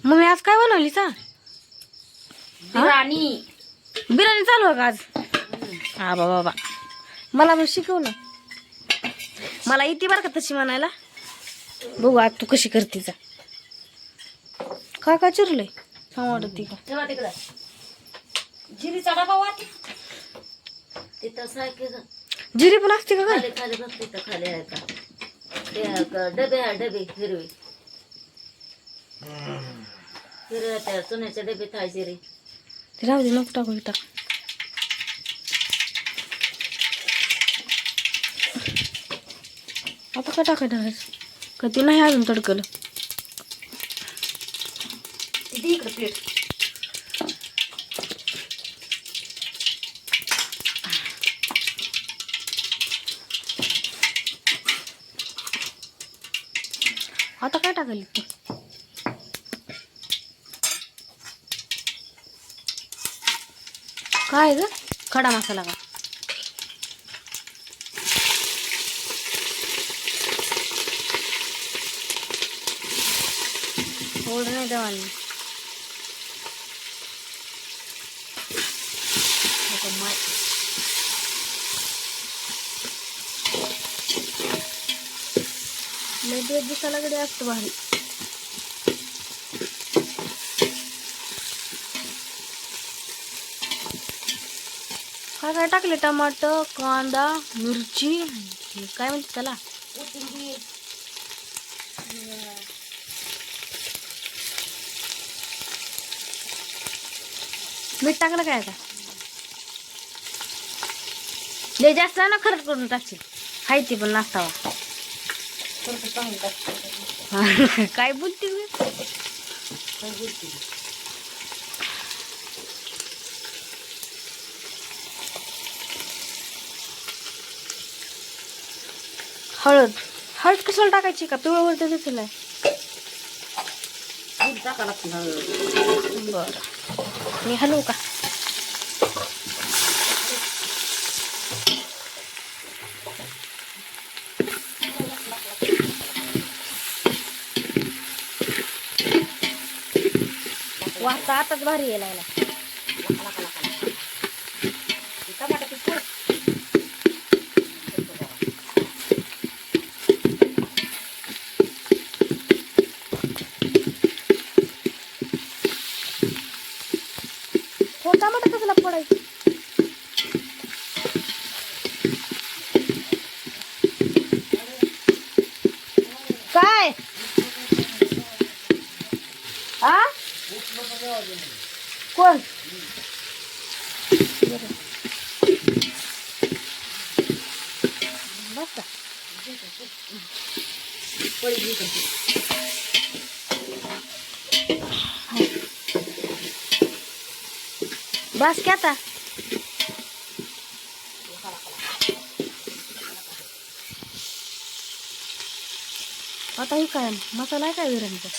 Mummy आज काय बनवली सा? बिर्याणी. बिर्याणी चालू आहे का आज? हा बाबा मला पण शिकव ना. मला येते बरं का तशी म्हणायला. बघू आज तू कशी करते जा. काय काय चिरलंय सांग वाटत का? ठेवा तिकडं. जिरीचा डबा वाट तिथं सारखे जिरी पण असते का काय? खाली खाली बघ तिथं खाली आहे का ते डबे आहे डबे हिरवे हिरव्या त्या सोन्याचे डबे थाय जिरे. ते राहू दे नको टाकू टाक. आता काय टाकायचं कधी नाही अजून तडकलं. दे इकडं प्लेट. आता काय टाकायला तू? काय ग खडा मसाला का? थोडं नाही देवानी. लय दिवसाला कडे असतो भारी. काय काय टाकले? टमाटर, कांदा, मिरची, काय म्हणते त्याला, मीठ टाकलं काय आता? लय जास्त ना खरंच करून टाकशील. हाय ती पण नाश्तावा. काय बोलते हळद. हळद कशाला टाकायची का? पिवळं वरती दिसलंय. टाका लागतं. बरं मी हलवू का? वाजता आताच भारी यायला लागला. हो टमाटर कसला पडायचं? काय आ कोण? बस बस क्या आता? आता हे काय मसाला आहे काय बिर्याणीचा?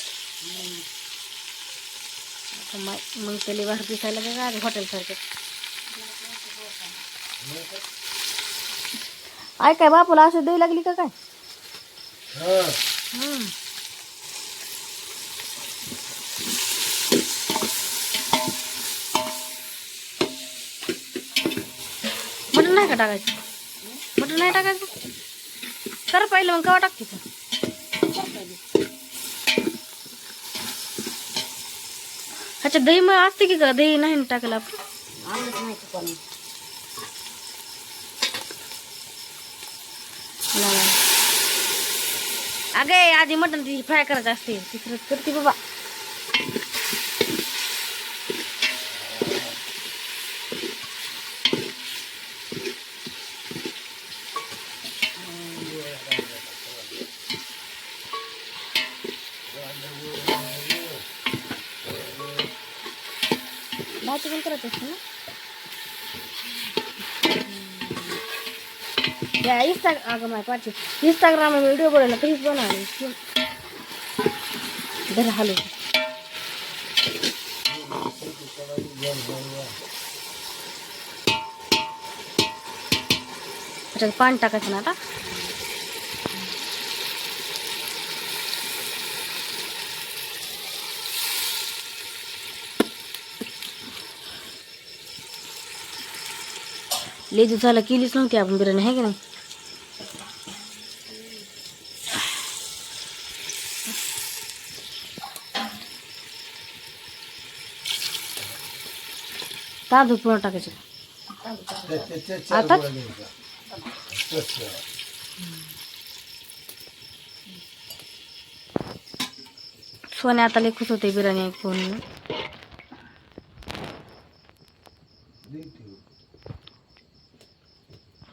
मग त्याला बाहेर दिसायला काय हॉटेल सारखं. आय काय बापूला असं द्यायला लागली का काय? मटण नाही का टाकायचं? मटण नाही टाकायचं कर पाहिलं मग केव्हा टाकते? अच्छा दही मग असते की का? दही नाही टाकलं आपण. अगे आधी मटण ती फ्राय करायचं असते. तिकडे करते बाबा. भाजी पण करत असते ना. अगं माय पाठी इंस्टाग्राम व्हिडिओ बनवला तरीच बनवली. बरं हॅलो त्याच्यात पाणी टाकायचं ना आता. लय दिवसाला केलीच नव्हती आपण बिर्याणी, आहे की नाही? तांदूळ पुन्हा टाकायचे आताच. सोने आता लय खुश होते बिर्याणी ऐकून.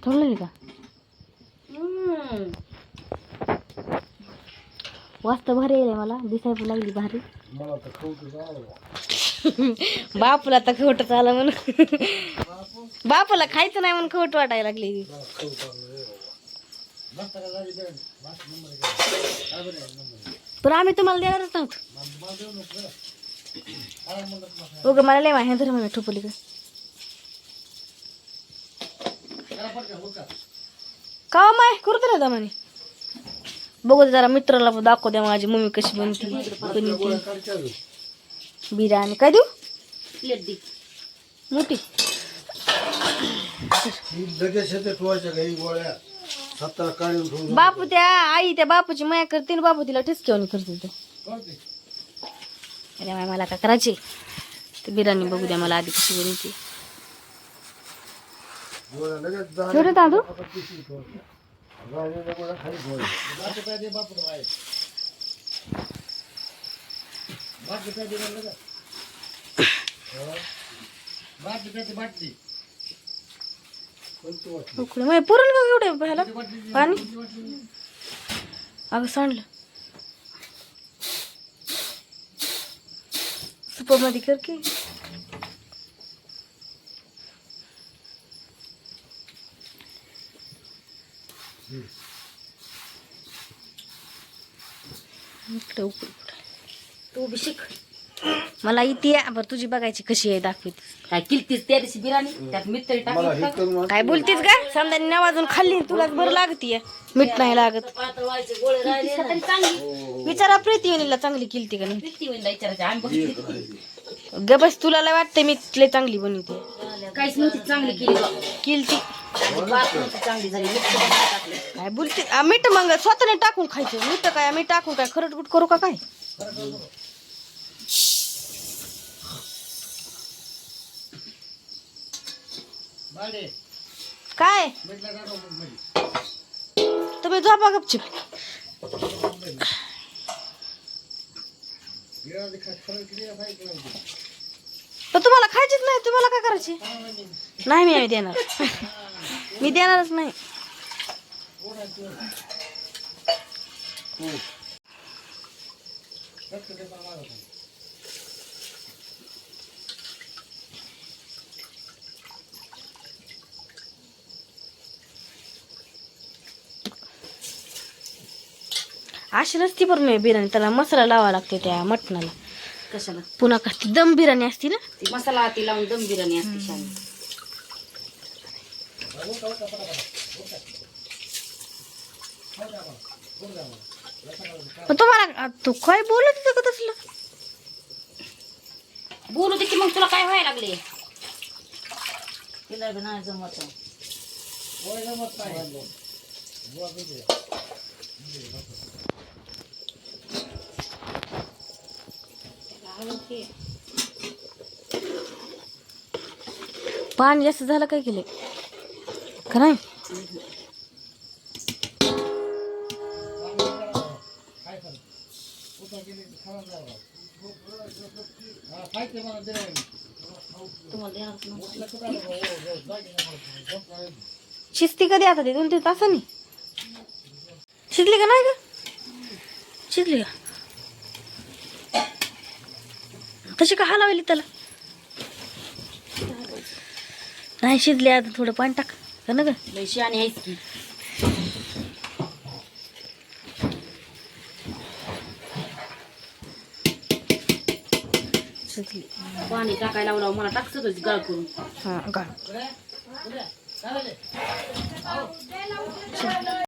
ठेवलेली का वाजता भारी येईल मला, दिसायला लागली भारी. बापूला तर खवटच आलं म्हणून. बापूला खायचं नाही म्हणून खवट वाटायला लागली. पण आम्ही तुम्हाला देणारच नव्हतो. उग मला लय माहिती धर म्हणून ठोपली का माय करतो ना दमाने. बघू दे जरा मित्राला दाखव द्या माझी मम्मी कशी बनते बिर्याणी. काय देऊ प्लेट दे मोठी. बापू त्या आई त्या बापूची माया करते, बापू तिला ठसकेवणी करते. अरे माय मला काय करायची ते बिर्याणी बघू द्या मला आधी कशी बनते. ठेवले तांदूळ उकळे पुरण का एवढे पाहायला पाणी. अगं सांडलं सुपर मध्ये कर की. इकडे उकळी तू बी शिक. मला इथे बरं तुझी बघायची कशी आहे दाखवीत. काय किलतीस त्या दिवशी बिर्याणी त्यात मीठ तरी टाकलं. काय बोलतीस का समजा नवाजून खाल्ली तुलाच बरं लागतीये मीठ नाही लागत. पातळ व्हायचे गोळे राहिले ना. चांगली विचारा प्रीतीला चांगली केलती का नाही. किती होईल विचारायचे आम्ही बघितली. गबस तुला लय वाटते मी लय चांगली बनवते. काहीच नव्हती चांगली केली बा. केलती बात नव्हती चांगली झाली. मीठ पण नाही टाकलं. काय बोलते मीठ मग स्वतःने टाकून खायचं. मीठ काय मी टाकून काय खरट करू का काय. काय तुम्ही झोपा गपचिप. पण तुम्हाला खायचीच नाही तुम्हाला काय करायची नाही. मी देणार मी देणारच नाही. अशी नसती पण मी बिर्याणी त्याला मसाला लावा लागते त्या मटणाला. कशाला पुन्हा का ती दम बिर्याणी असती ना ती मसाला ती लावून दम बिर्याणी असते छान. पण तुम्हाला तू काय बोलत होतं का तसलं. बोलू दे की मग तुला काय व्हायला लागले. तिला बी नाही जमत. पाणी जास्त झालं काय केले का नाही. शिजती कधी आता ते 2-3 तासांनी शिजली का नाही का. शिजली का तशी का हलावली त्याला. नाही शिजली आता थोडं पाणी टाक का ना ग. लय शियानी आहेस की. शिजली. पाणी टाकायला लावलं मला टाकत होती गाळ करून. हा गाळ